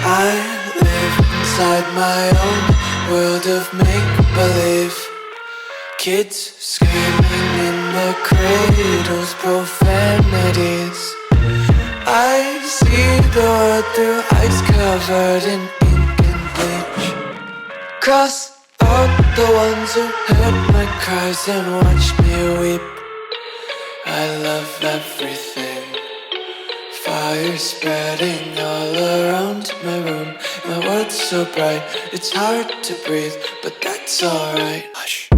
I live inside my own world of make-believe. Kids screaming in the cradles, profanities. I see the world through ice covered in ink and bleach. Cross out the ones who heard my cries and watched me weep. I love everything. Fire spreading all around my room. My world's so bright, it's hard to breathe, but that's alright. Hush.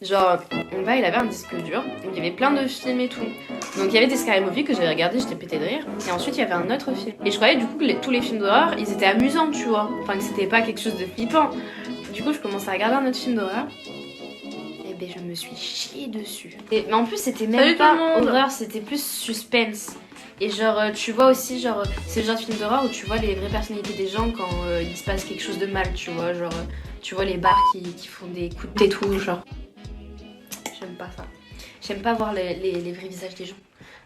Genre, mon père il avait un disque dur où il y avait plein de films et tout. Donc il y avait des Scary Movie que j'avais regardé, j'étais pété de rire. Et ensuite il y avait un autre film. Et je croyais du coup que tous les films d'horreur ils étaient amusants, tu vois. Enfin que c'était pas quelque chose de flippant. Du coup je commençais à regarder un autre film d'horreur. Et ben je me suis chiée dessus. Mais en plus c'était même pas horreur, c'était plus suspense. Et genre tu vois aussi genre c'est le genre de film d'horreur où tu vois les vraies personnalités des gens quand il se passe quelque chose de mal, tu vois. Genre tu vois les bars qui font des coups de tête tout genre. J'aime pas ça. J'aime pas voir les vrais visages des gens.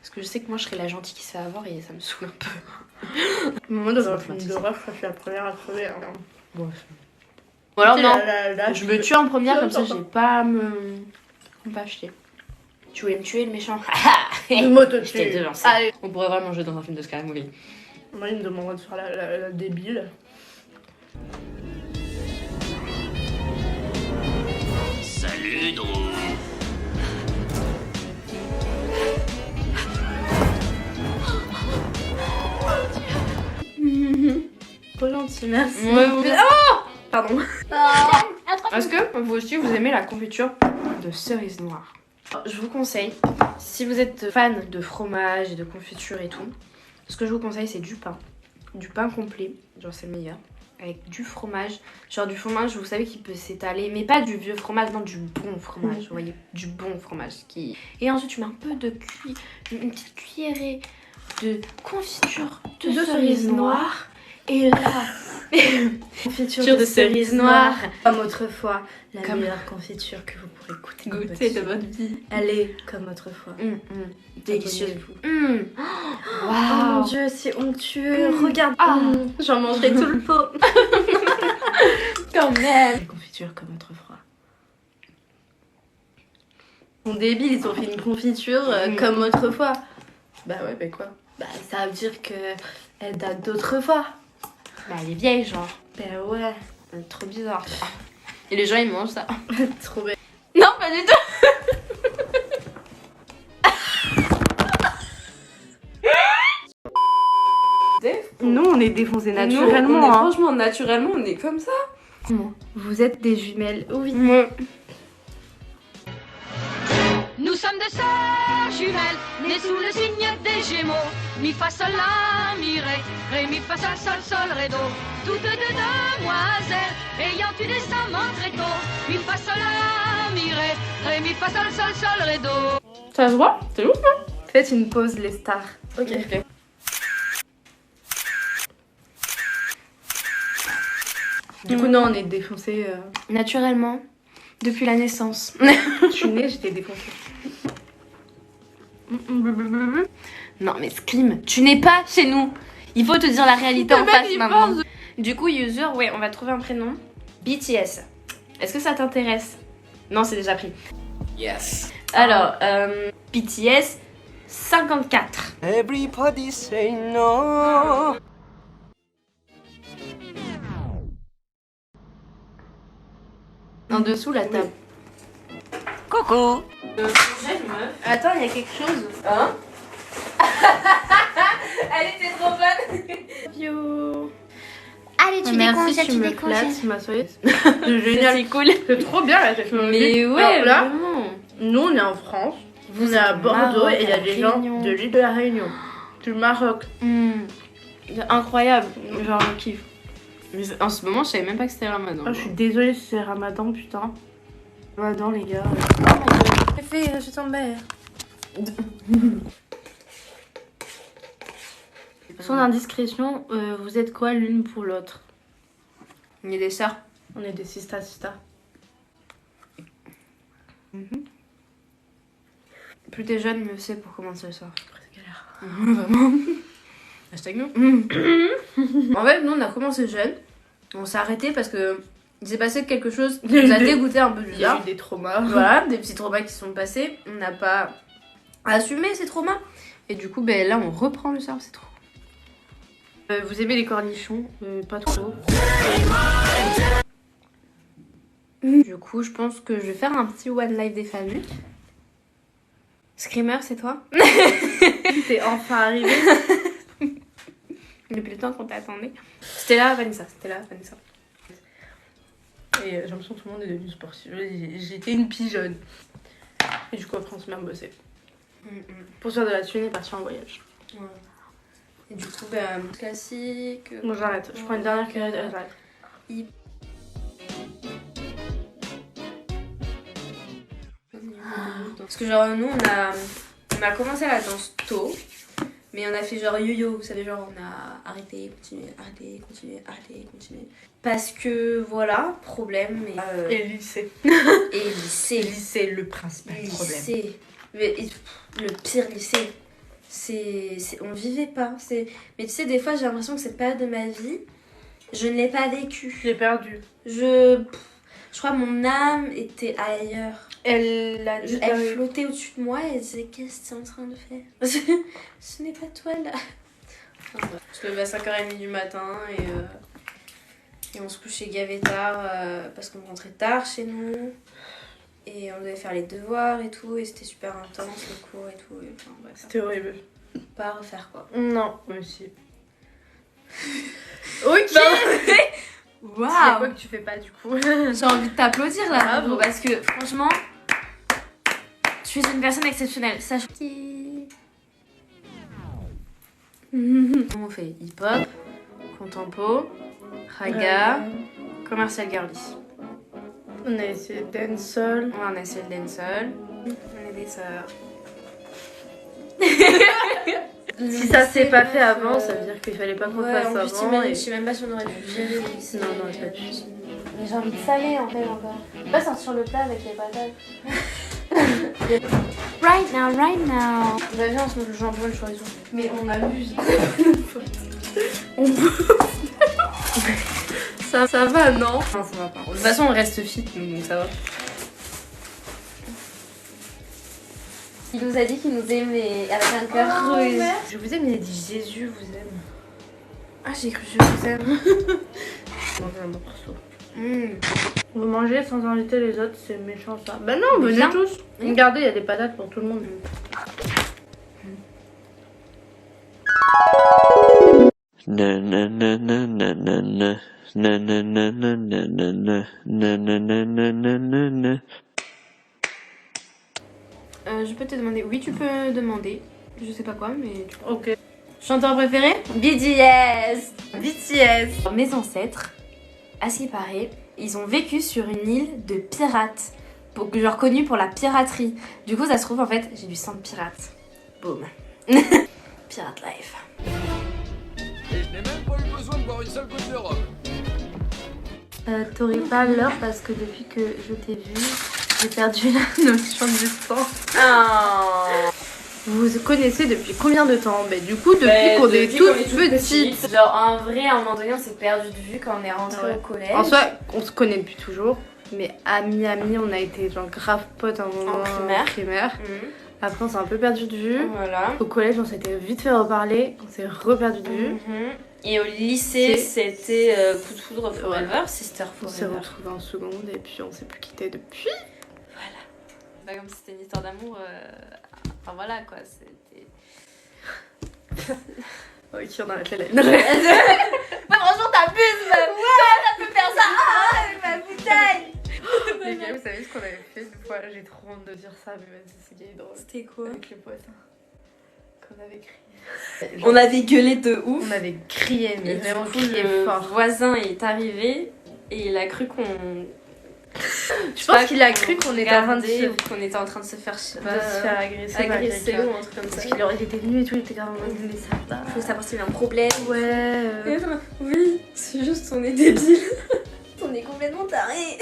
Parce que je sais que moi je serais la gentille qui se fait avoir et ça me saoule un peu. Moi dans un film d'horreur, je crois que je suis la première à crever. Bon, alors non, je me tue en première comme ça j'ai pas à me chier. Tu voulais me tuer le méchant. Moi te Je t'ai devancé. On pourrait vraiment jouer dans un film de Scary Movie. Moi il me demanderait de faire la débile. Salut Drew. Trop gentil, merci. Ouais, vous... Oh pardon. Est-ce que vous aussi vous aimez la confiture de cerise noire? Je vous conseille, si vous êtes fan de fromage et de confiture et tout, ce que je vous conseille c'est du pain complet, genre c'est le meilleur, avec du fromage, genre du fromage vous savez qui peut s'étaler, mais pas du vieux fromage, non du bon fromage, vous voyez, du bon fromage qui... Et ensuite tu mets un peu de une petite cuillerée de confiture de cerise noire. Et là, Confiture de cerise noire. Comme autrefois, la Comme- meilleure confiture que vous pourrez goûter de votre vie. Elle est comme autrefois. Délicieuse. Oh mon dieu, c'est onctueux. Regarde. J'en mangerai tout le pot. Quand même. La confiture comme autrefois. Mon débile, ils ont fait une confiture comme autrefois. Bah ouais, mais quoi? Bah ça veut dire que elle date d'autrefois. Bah elle est vieille genre. Bah ouais. Trop bizarre. Et les gens ils mangent ça. Trop belle. Non pas du tout. Nous, on est défoncés Nous, naturellement. on est, hein. franchement naturellement on est comme ça. Vous êtes des jumelles. Oui. Nous sommes deux sœurs jumelles, nées sous le signe des Gémeaux. Mi fa sol la mi ré mi fa sol sol sol ré do. Toutes deux demoiselles, ayant eu des amants très tôt. Mi fa sol la mi ré mi fa sol sol sol ré do. Ça se voit? C'est ouf hein? Faites une pause, les stars. Ok. Du coup, non, on est défoncés. Naturellement, depuis la naissance. Je suis née, j'étais défoncée. Non mais Scream, tu n'es pas chez nous. Il faut te dire la réalité en face maintenant. Du coup user, ouais on va trouver un prénom. BTS. Est-ce que ça t'intéresse? Non c'est déjà pris. Yes. Alors BTS 54. Everybody say no. En dessous la table. Coucou. Attends il y a quelque chose. Hein? Elle était trop bonne. Yo. Allez, tu déconges, Merci, tu tu me déconges. flattes, ma soirée. C'est génial. C'est cool. C'est trop bien la technologie. Mais ouais, Alors là, vraiment. nous on est en France, Vous on est à êtes au Bordeaux Maroc, et il y a à des gens Réunion. de l'île de la Réunion, du Maroc. Incroyable. Genre on kiffe. Mais en ce moment je savais même pas que c'était Ramadan. Oh, je suis désolée si c'est Ramadan, putain. Ramadan, les gars. J'ai fait, je suis tombée. Sans indiscrétion, vous êtes quoi l'une pour l'autre? On est des sœurs. On est des sista. Plus t'es jeune, mieux c'est pour commencer le soir. C'est galère. Vraiment. Hashtag nous. En fait, nous on a commencé jeune. On s'est arrêté parce que il s'est passé quelque chose qui nous a dégoûté un peu du Il y a bizarre. eu des traumas. Voilà, des petits traumas qui sont passés. On n'a pas assumé ces traumas. Et du coup, ben là on reprend le soir, c'est trop. Vous aimez les cornichons? Pas trop. Du coup, je pense que je vais faire un petit One Life des familles. Screamer, c'est toi? T'es enfin arrivé. Depuis le temps qu'on t'attendait. C'était là, Vanessa. Et j'ai l'impression que tout le monde est devenu sportif. J'étais une pigeonne. Et du coup, après, on se met à bosser. Pour se faire de la thune et partir en voyage. Ouais. Et du coup, ben, classique. Bon, j'arrête. Je prends une dernière cuillère et j'arrête. Parce que genre nous on a commencé la danse tôt, mais on a fait genre yo-yo, vous savez, genre on a arrêté, continué. Parce que voilà, problème. Et lycée. Et lycée. Lycée, le principal problème. Lycée. Mais, le pire lycée, on vivait pas. Mais tu sais, des fois j'ai l'impression que cette période de ma vie, je ne l'ai pas vécue. Je l'ai perdu. Je crois que mon âme était ailleurs. Elle flottait au-dessus de moi et elle disait qu'est-ce que tu es en train de faire? Ce n'est pas toi là. Je me levais à 5h30 du matin et on se couchait gavé tard parce qu'on rentrait tard chez nous. Et on devait faire les devoirs et tout, et c'était super intense le cours et tout. Et, enfin, bref, C'était horrible. pas à refaire quoi. Non, moi aussi. Ok. Waouh. C'est quoi que tu fais pas du coup? J'ai envie de t'applaudir là, Bravo. parce que franchement, tu es une personne exceptionnelle. Sache qui. On fait hip-hop, contempo, raga, commercial girly. On a essayé de dancehall. On a essayé le dancehall. On est des sœurs. Si ça s'est pas fait avant, ça veut dire qu'il fallait pas qu'on Ouais, fasse en plus, avant. t'imagines, Et... je sais même pas si on aurait pu gérer le lycée. Non, non, j'ai pas pu. Mais j'ai envie de saler en fait encore. Pas sortir le plat avec les patates. Right now. Vous avez vu, on se met le jambon et le chorizo. Mais on abuse. Ça va, non? Non, ça va pas. De toute façon, on reste fit, donc ça va. Il nous a dit qu'il nous aimait avec un cœur rouge. Je vous aime, il a dit Jésus vous aime. Ah, j'ai cru que je vous aime. Manger un morceau. Mmh. Vous mangez sans inviter les autres, c'est méchant ça. Bah non, venez Bien. tous. Regardez, il y a des patates pour tout le monde. Je peux te demander. Oui, tu peux demander. Je sais pas quoi, mais tu peux. Ok. Chanteur préféré? BTS. BTS. Mes ancêtres, à ce qui paraît, ils ont vécu sur une île de pirates. Genre connue pour la piraterie. Du coup, ça se trouve, en fait, j'ai du sang de pirate. Boum. Pirate life. Et je n'ai même pas eu besoin de boire une seule goutte de rhum. T'aurais pas l'heure parce que depuis que je t'ai vu, j'ai perdu la notion du temps. Oh. Vous vous connaissez depuis combien de temps? Bah du coup, depuis qu'on est toutes petites. Genre, en vrai, à un moment donné, on s'est perdu de vue quand on est rentré Ouais. au collège. En soi, on se connaît depuis toujours. Mais amis, on a été genre grave potes à un moment En primaire. primaire. Après, on s'est un peu perdu de vue. Voilà. Au collège, on s'était vite fait reparler. On s'est reperdu de vue. Et au lycée, C'est- c'était coup de foudre forever, sister On s'est forever. retrouvés en seconde et puis on s'est plus quittés depuis. Pas comme si c'était une histoire d'amour. Enfin voilà quoi, c'était. Ok, on arrête la laine. Mais franchement, t'abuses même! Comment t'as pu faire ça? Ah, avec ma bouteille! Les gars, vous savez ce qu'on avait fait une fois? J'ai trop honte de dire ça, mais vas-y, c'est gay et drôle. C'était quoi? Avec les potes. Qu'on avait crié. On avait gueulé de ouf. On avait crié, mais Et vraiment du coup, crié le fort. voisin est arrivé et il a cru qu'on Je pense qu'il a cru qu'on était en train de se... qu'on était en train de se faire, je sais de pas, se faire agresser par agresser quelqu'un. ou un truc comme ça. Parce qu'il était venu et tout, il était grave en mode mais ça va. Faut savoir s'il y a un problème. Ouais. Et attends, oui, c'est juste on est débile. On est complètement tarés.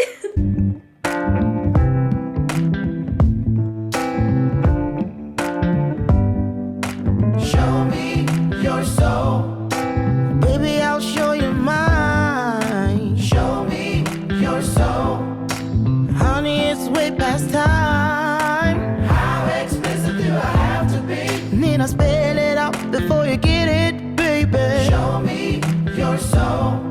Show me your soul. Baby, I'll show you mine. Show me your soul. Honey, it's way past time. How expensive do I have to be? Need I spell it out before you get it, baby? Show me your soul.